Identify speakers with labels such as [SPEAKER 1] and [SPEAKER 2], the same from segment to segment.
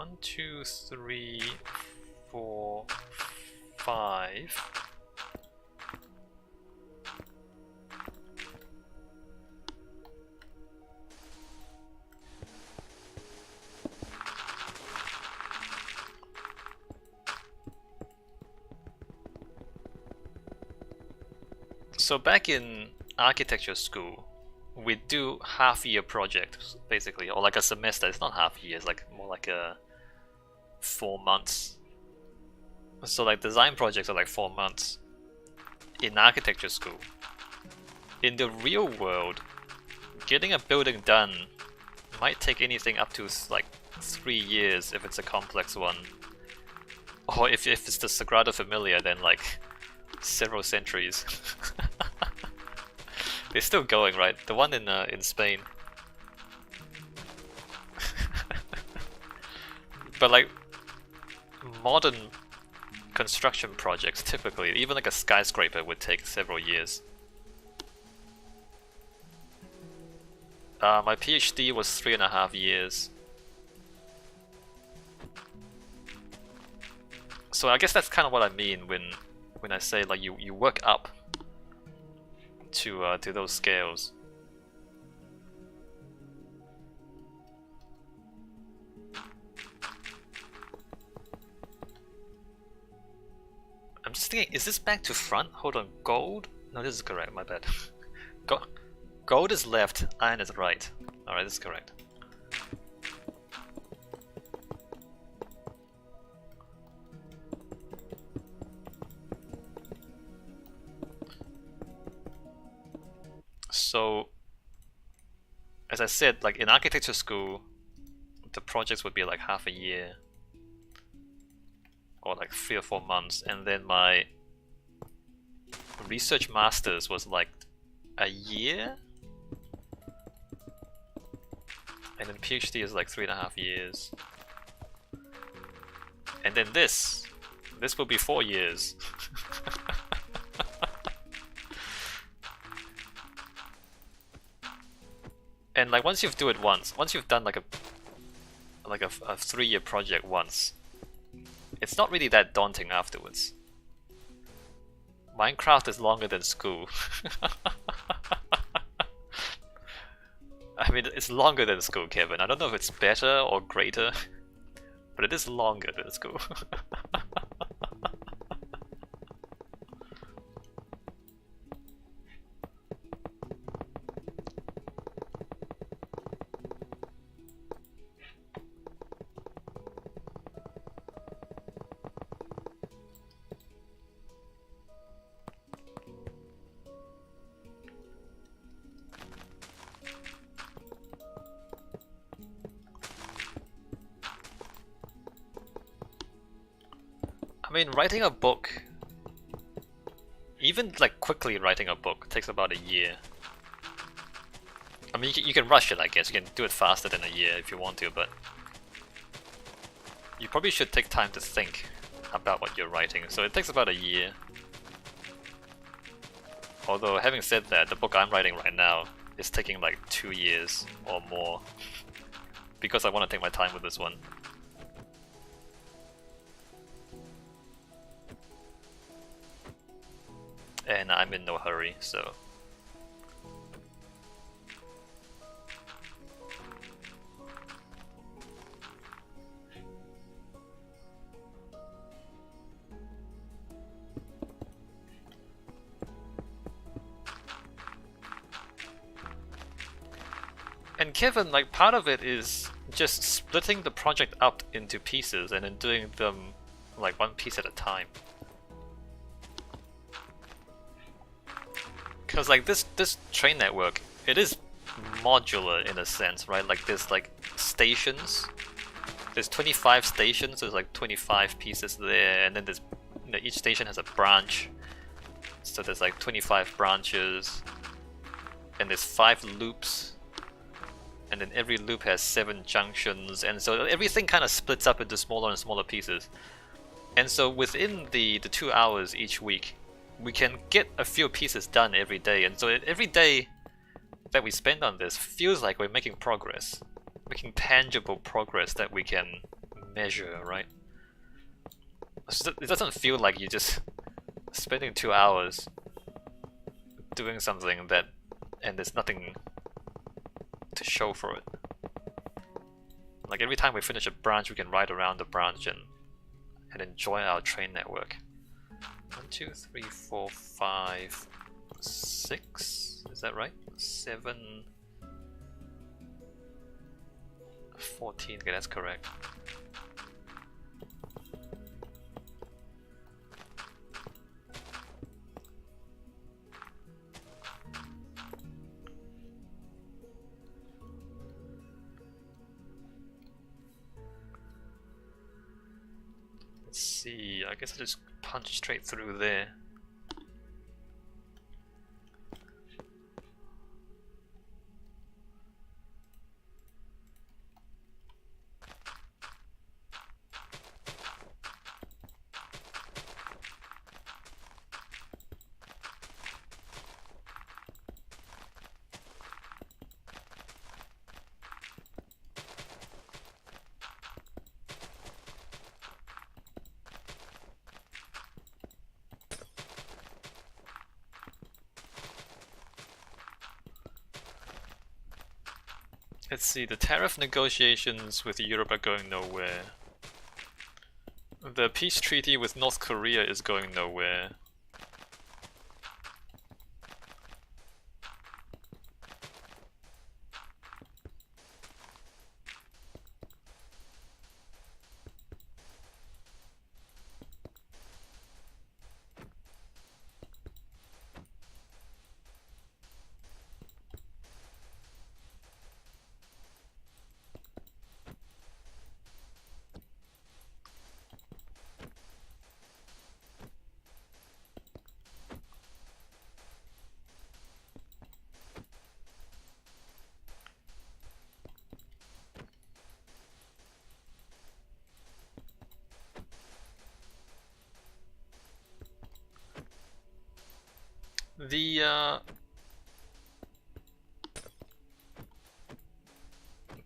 [SPEAKER 1] 1, 2, 3, 4, 5. So back in architecture school, we do half-year projects basically, or like a semester. It's not half year, it's like more like a 4 months. So like design projects are like 4 months in architecture school. In the real world, getting a building done might take anything up to like 3 years if it's a complex one. Or if it's the Sagrada Familia, then like several centuries. They're still going, right? The one in Spain. But like modern construction projects, typically, even like a skyscraper would take several years. My PhD was 3.5 years. So I guess that's kind of what I mean when I say like you work up to those scales. I'm just thinking, is this back to front? Hold on, gold? No, this is correct, my bad. Gold is left, iron is right. Alright, this is correct. So, as I said, like in architecture school, the projects would be like half a year. Or like 3 or 4 months, and then my research masters was like a year, and then PhD is like 3.5 years, and then this will be 4 years. And like once you've done like a 3-year project once, it's not really that daunting afterwards. Minecraft is longer than school. I mean, it's longer than school, Kevin. I don't know if it's better or greater, but it is longer than school. I mean, writing a book, even like quickly writing a book, takes about a year. I mean, you can rush it, I guess. You can do it faster than a year if you want to, but you probably should take time to think about what you're writing. So it takes about a year. Although, having said that, the book I'm writing right now is taking like 2 years or more because I want to take my time with this one. And I'm in no hurry, so... And Kevin, like, part of it is just splitting the project up into pieces and then doing them like one piece at a time. Because like this train network, it is modular in a sense, right? Like there's like stations. There's 25 stations, there's like 25 pieces there, and then there's, you know, each station has a branch. So there's like 25 branches, and there's 5 loops, and then every loop has 7 junctions, and so everything kind of splits up into smaller and smaller pieces. And so within the 2 hours each week, we can get a few pieces done every day, and so every day that we spend on this feels like we're making progress, making tangible progress that we can measure, right? It doesn't feel like you're just spending 2 hours doing something that, and there's nothing to show for it. Like every time we finish a branch, we can ride around the branch and enjoy our train network. 1, 2, 3, 4, 5, 6. Is that right? 7, 14. Okay, that's correct. Let's see. I guess I just punch straight through there. Let's see, the tariff negotiations with Europe are going nowhere. The peace treaty with North Korea is going nowhere.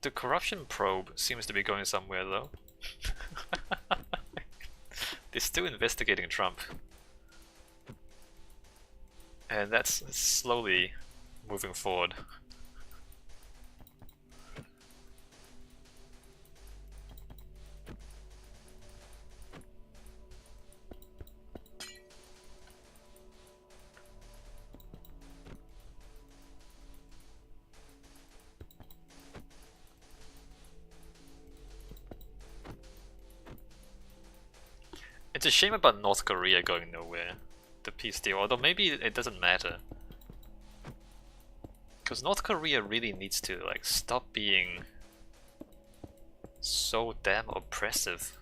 [SPEAKER 1] The corruption probe seems to be going somewhere though. They're still investigating Trump. And that's slowly moving forward. It's a shame about North Korea going nowhere, the peace deal, although maybe it doesn't matter. Because North Korea really needs to like stop being so damn oppressive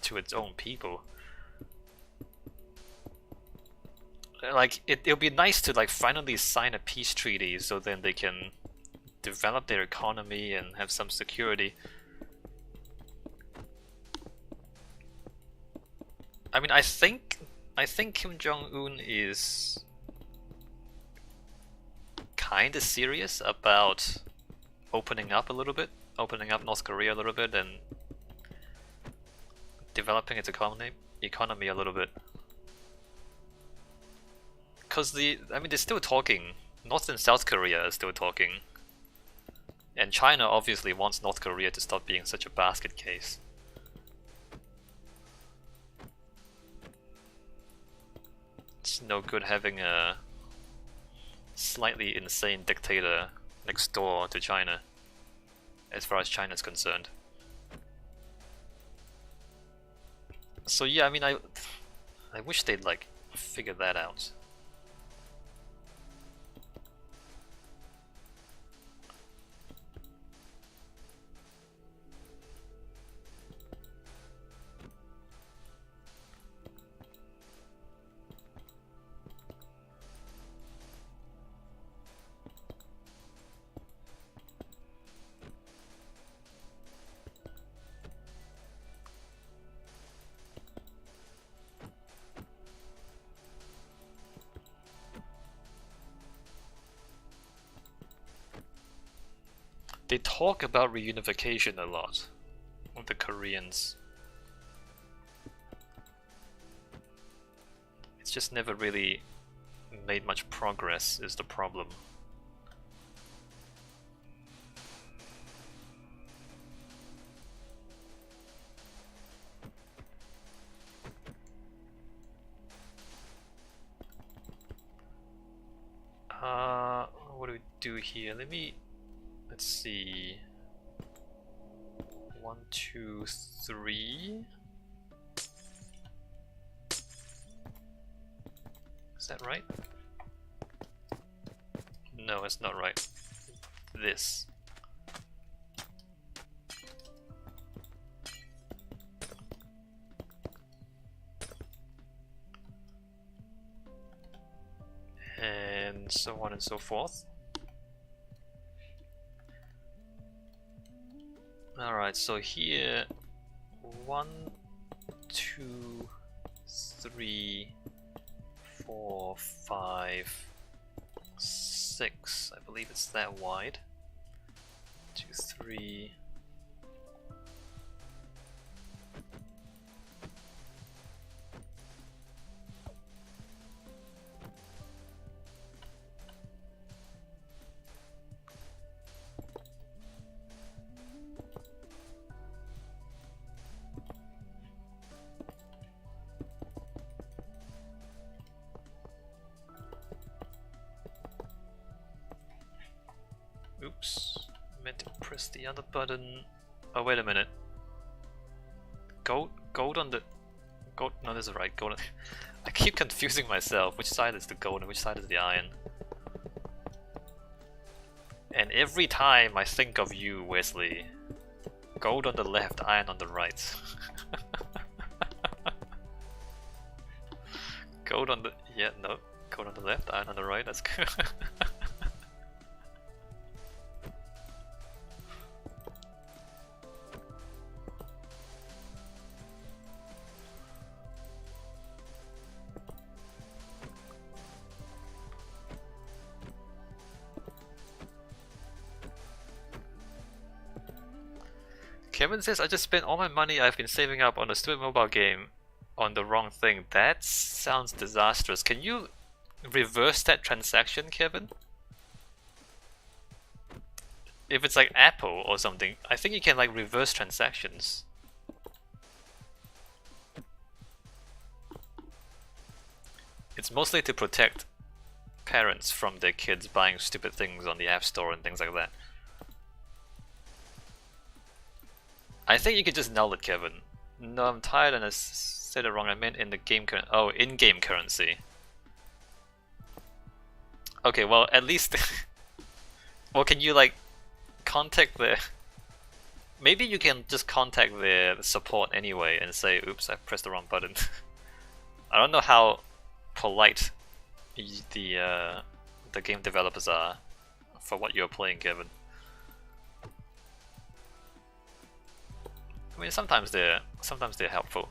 [SPEAKER 1] to its own people. Like it'll be nice to like finally sign a peace treaty so then they can develop their economy and have some security. I mean, I think Kim Jong-un is kind of serious about opening up a little bit, opening up North Korea a little bit, and developing its economy a little bit. Because they're still talking. North and South Korea are still talking, and China obviously wants North Korea to stop being such a basket case. It's no good having a slightly insane dictator next door to China, as far as China's concerned. So yeah, I mean, I wish they'd like figure that out. They talk about reunification a lot. the Koreans. It's just never really made much progress is the problem. What do we do here? Let's see. 1, 2, 3. Is that right? No, it's not right. This. And so on and so forth. Alright, so here 1, 2, 3, 4, 5, 6. I believe it's that wide. 2, 3. Oops, meant to press the other button. Oh, wait a minute. Gold on the gold. No, this is right. Gold. I keep confusing myself. Which side is the gold and which side is the iron? And every time I think of you, Wesley, gold on the left, iron on the right. Gold on the gold on the left, iron on the right. That's good. Kevin says, I just spent all my money I've been saving up on a stupid mobile game on the wrong thing. That sounds disastrous. Can you reverse that transaction, Kevin? If it's like Apple or something, I think you can like reverse transactions. It's mostly to protect parents from their kids buying stupid things on the App Store and things like that. I think you could just null it, Kevin. No, I'm tired and I said it wrong. I meant in the game currency. Oh, in-game currency. Okay, well, at least... Or can you, like, contact the... Maybe you can just contact the support anyway and say, oops, I pressed the wrong button. I don't know how polite the game developers are for what you're playing, Kevin. I mean, sometimes they're helpful.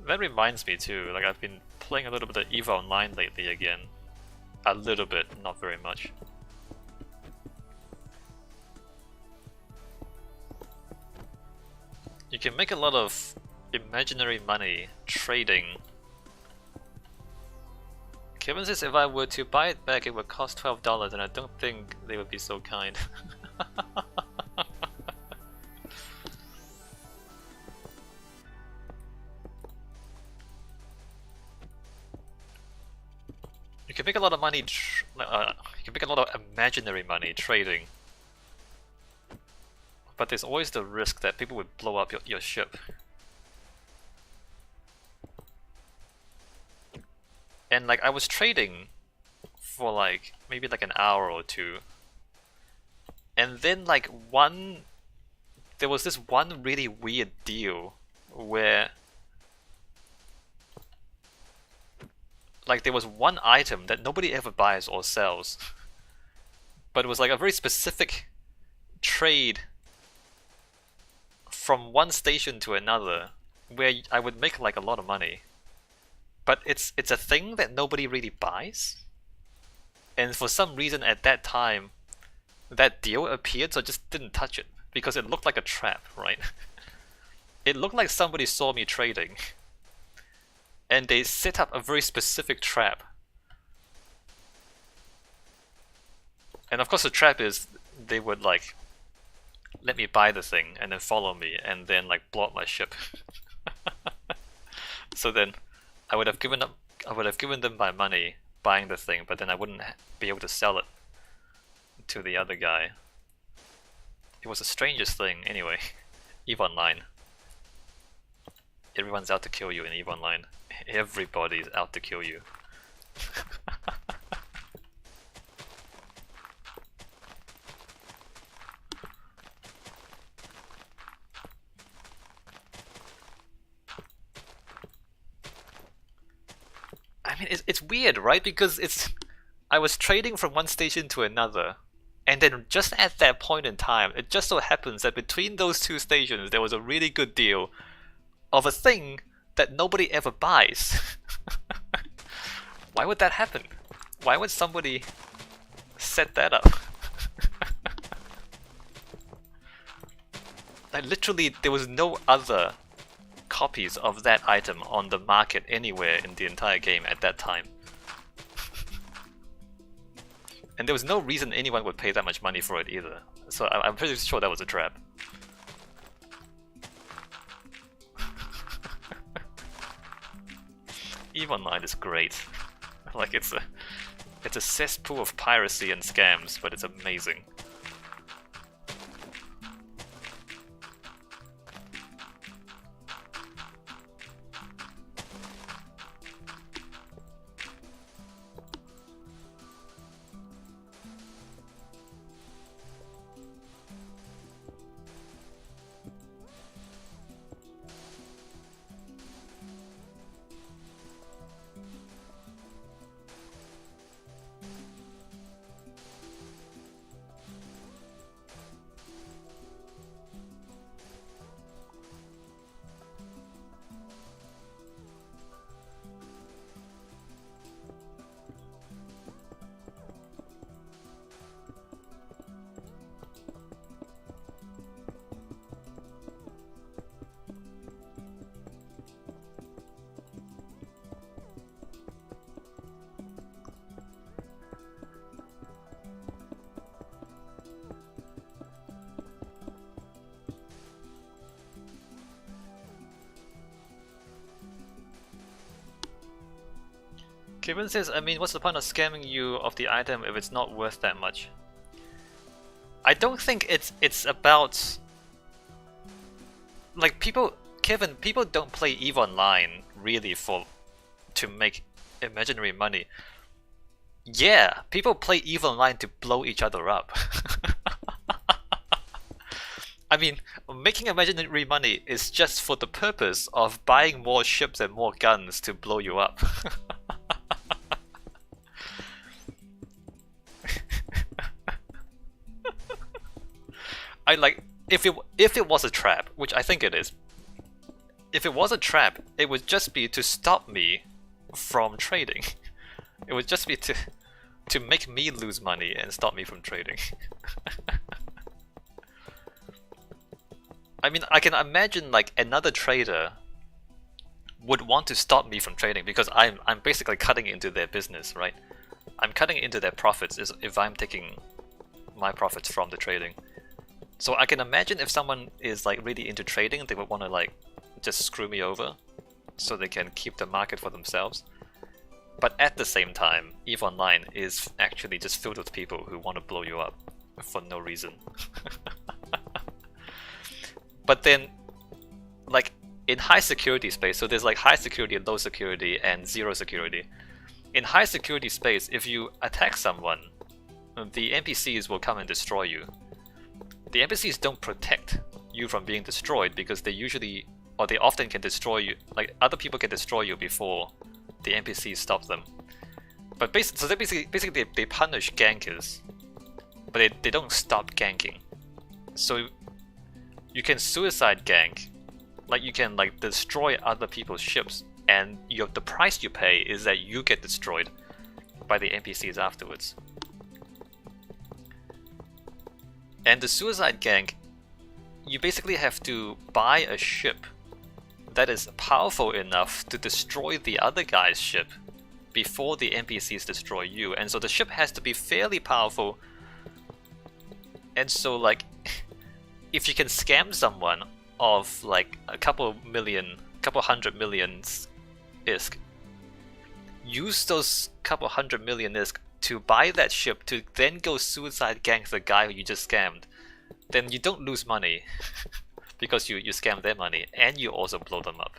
[SPEAKER 1] That reminds me too, like I've been playing a little bit of EVE Online lately again. A little bit, not very much. You can make a lot of imaginary money trading. Kevin says if I were to buy it back it would cost $12 and I don't think they would be so kind. You can make a lot of money. You can make a lot of imaginary money trading, but there's always the risk that people would blow up your ship. And like I was trading for like maybe like an hour or two, and then like there was this one really weird deal where like there was one item that nobody ever buys or sells, but it was like a very specific trade from one station to another where I would make like a lot of money. But it's a thing that nobody really buys. And for some reason at that time, that deal appeared, so I just didn't touch it because it looked like a trap, right? It looked like somebody saw me trading and they set up a very specific trap. And of course the trap is they would like let me buy the thing and then follow me and then like blow up my ship. So then I would have given them my money buying the thing, but then I wouldn't be able to sell it to the other guy. It was the strangest thing anyway. EVE Online. Everyone's out to kill you in EVE Online. Everybody's out to kill you. I mean, it's weird, right? Because I was trading from one station to another, and then just at that point in time, it just so happens that between those two stations, there was a really good deal of a thing that nobody ever buys. Why would that happen? Why would somebody set that up? Like literally, there was no other copies of that item on the market anywhere in the entire game at that time. And there was no reason anyone would pay that much money for it either. So I'm pretty sure that was a trap. EVE Online is great. Like it's a cesspool of piracy and scams, but it's amazing. Kevin says, I mean, what's the point of scamming you of the item if it's not worth that much? I don't think it's about... Like, Kevin, people don't play EVE Online really to make imaginary money. Yeah, people play EVE Online to blow each other up. I mean, making imaginary money is just for the purpose of buying more ships and more guns to blow you up. I like, if it was a trap, which I think it is, if it was a trap, it would just be to stop me from trading. It would just be to make me lose money and stop me from trading. I mean, I can imagine like another trader would want to stop me from trading because I'm basically cutting into their business, right? I'm cutting into their profits if I'm taking my profits from the trading. So I can imagine if someone is like really into trading, they would want to like just screw me over so they can keep the market for themselves. But at the same time, EVE Online is actually just filled with people who want to blow you up for no reason. But then, like in high security space, so there's like high security, low security, and zero security. In high security space, if you attack someone, the NPCs will come and destroy you. The NPCs don't protect you from being destroyed because they often can destroy you, like other people can destroy you before the NPCs stop them. But basically they punish gankers, but they don't stop ganking. So you can suicide gank, like you can like destroy other people's ships, and the price you pay is that you get destroyed by the NPCs afterwards. And the suicide gank, you basically have to buy a ship that is powerful enough to destroy the other guy's ship before the NPCs destroy you. And so the ship has to be fairly powerful. And so like, if you can scam someone of like a couple hundred million ISK, use those couple hundred million ISK to buy that ship to then go suicide gank the guy who you just scammed. Then you don't lose money because you scam their money and you also blow them up.